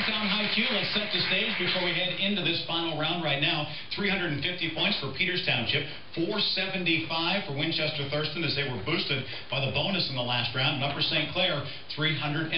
Downtown HighQ, let's set the stage before we head into this final round right now. 350 points for Peters Township, 475 for Winchester Thurston as they were boosted by the bonus in the last round. And Upper St. Clair, 340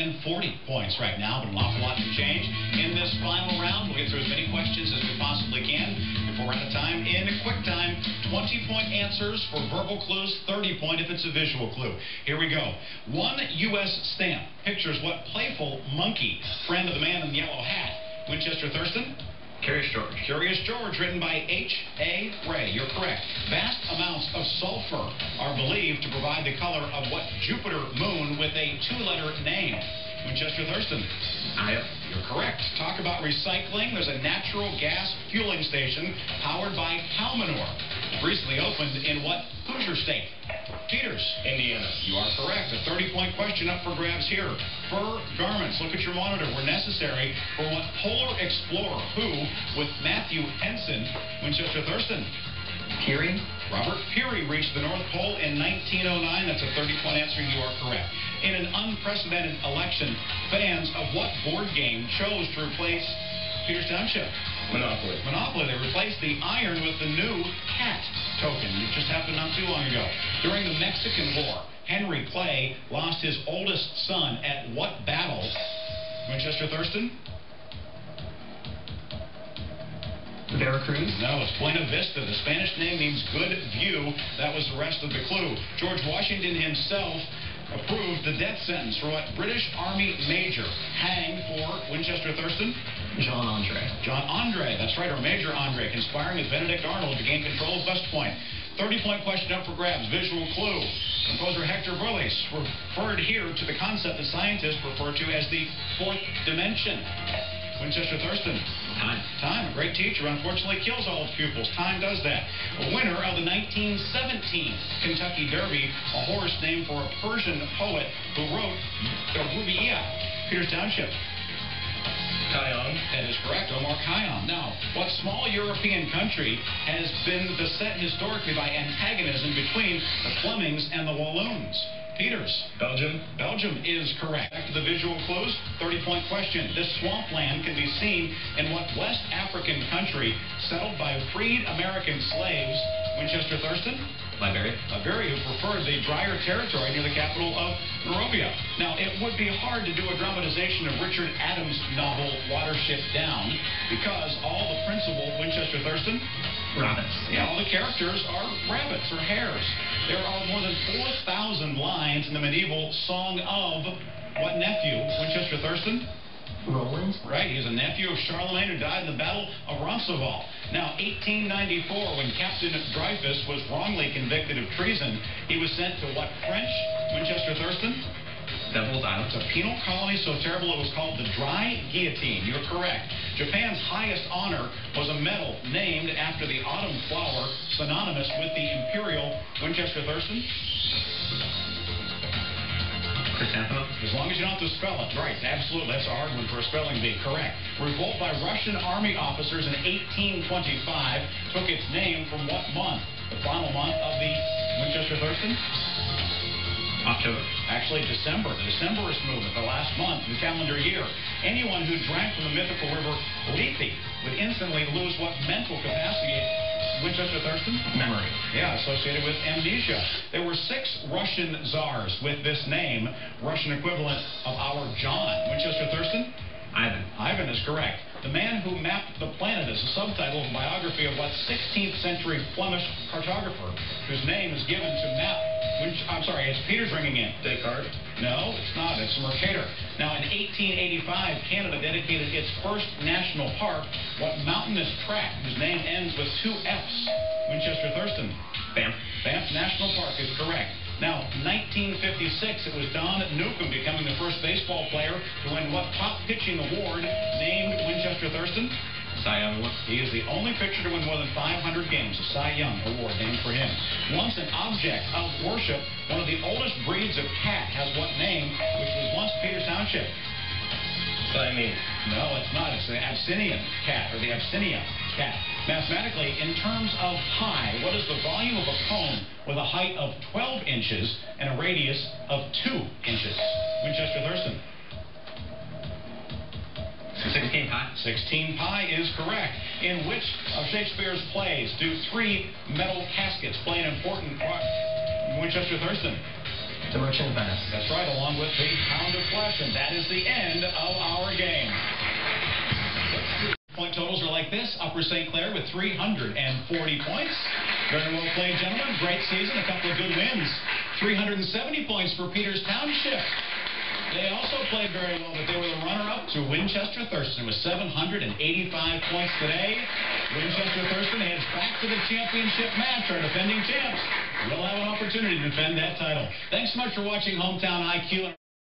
points right now, but an awful lot to change in this final round. We'll get through as many questions as we possibly can before we're out of time. In quick time, 20-point answers for verbal clues, 30-point if it's a visual clue. Here we go. One U.S. stamp pictures what playful monkey, friend of the man in the yellow hat? Winchester Thurston? Curious George. Curious George, written by H.A. Ray. You're correct. Vast amounts of sulfur are believed to provide the color of what Jupiter moon with a two-letter name? Winchester Thurston? Io. You're correct. Talk about recycling. There's a natural gas fueling station powered by cow manure. Recently opened in what Hoosier state? Peters? Indiana. You are correct. A 30-point question up for grabs here. Fur garments, look at your monitor, were necessary for what polar explorer who, with Matthew Henson? Winchester Thurston? Peary. Robert Peary reached the North Pole in 1909. That's a 30-point answer. You are correct. In an unprecedented election, fans of what board game chose to replace Peters Township? Monopoly. Monopoly. They replaced the iron with the new cat token. It just happened not too long ago. During the Mexican War, Henry Clay lost his oldest son at what battle? Winchester Thurston? Veracruz? No, it's Buena Vista. The Spanish name means good view. That was the rest of the clue. George Washington himself approved the death sentence for what British Army major hanged for? Winchester Thurston? John Andre. John Andre, that's right, or Major Andre, conspiring with Benedict Arnold to gain control of West Point. 30-point question up for grabs. Visual clue. Composer Hector Berlioz referred here to the concept that scientists refer to as the fourth dimension. Winchester Thurston? Time. Time. A great teacher unfortunately kills all its pupils. Time does that. A winner of the 1917 Kentucky Derby, a horse named for a Persian poet who wrote the Rubaiyat. Peters Township? Khayyam. That is correct. Omar Khayyam. Now, what small European country has been beset historically by antagonism between the Flemings and the Walloons? Peters? Belgium. Belgium is correct. Back to the visual clues. 30-point question. This swampland can be seen in what West African country settled by freed American slaves? Winchester Thurston? Liberia. Liberia, who preferred the drier territory near the capital of Monrovia. Now, it would be hard to do a dramatization of Richard Adams' novel Watership Down because all the principal, Winchester Thurston? Rabbits. Yeah, all the characters are rabbits or hares. There are more than 4,000 lines in the medieval Song of what nephew? Winchester Thurston? Roland. Right, he's a nephew of Charlemagne who died in the Battle of Roncesvalles. Now, 1894, when Captain Dreyfus was wrongly convicted of treason, he was sent to what French? Winchester Thurston? Devil's Island. It's a penal colony so terrible it was called the Dry Guillotine. You're correct. Japan's highest honor was a medal named after the autumn flower, synonymous with the imperial. Winchester Thurston? Chrysanthemum. As long as you don't have to spell it. Right, absolutely. That's a hard one for a spelling bee. Correct. Revolt by Russian army officers in 1825 took its name from what month? The final month of the Winchester Thurston? October. Actually, December. The Decemberist movement, the last month of the calendar year. Anyone who drank from the mythical river Lethe would instantly lose what mental capacity? Winchester Thurston? Memory. Yeah, associated with amnesia. There were 6 Russian czars with this name, Russian equivalent of our John. Winchester Thurston? Ivan. Ivan is correct. The Man Who Mapped the Planet is a subtitle of a biography of what 16th century Flemish cartographer whose name is given to map. I'm sorry, it's Peters ringing in. Descartes. No, it's not. It's Mercator. Now, in 1885, Canada dedicated its first national park, what mountainous tract whose name ends with 2 F's? Winchester Thurston? Banff. Banff National Park is correct. Now, 1956, it was Don Newcomb becoming the first baseball player to win what top pitching award named Winchester Thurston? Cy Young. He is the only pitcher to win more than 500 games, a Cy Young award named for him. Once an object of worship, one of the oldest breeds of cat has what name, which was once Peters Township? Siamese. No, it's not. It's the Abyssinian cat, or the Abyssinia cat. Mathematically, in terms of pi, what is the volume of a cone with a height of 12 inches and a radius of 2 inches? Winchester Thurston? 16 pie. 16 pie is correct. In which of Shakespeare's plays do 3 metal caskets play an important part? Winchester Thurston. The Merchant of Venice. That's right, along with the Pound of Flesh, and that is the end of our game. Point totals are like this. Upper St. Clair with 340 points. Very well played, gentlemen. Great season. A couple of good wins. 370 points for Peters Township. They also played very well, but they were the runner-up to Winchester Thurston with 785 points today. Winchester Thurston heads back to the championship match. Our defending champs will have an opportunity to defend that title. Thanks so much for watching Hometown HighQ.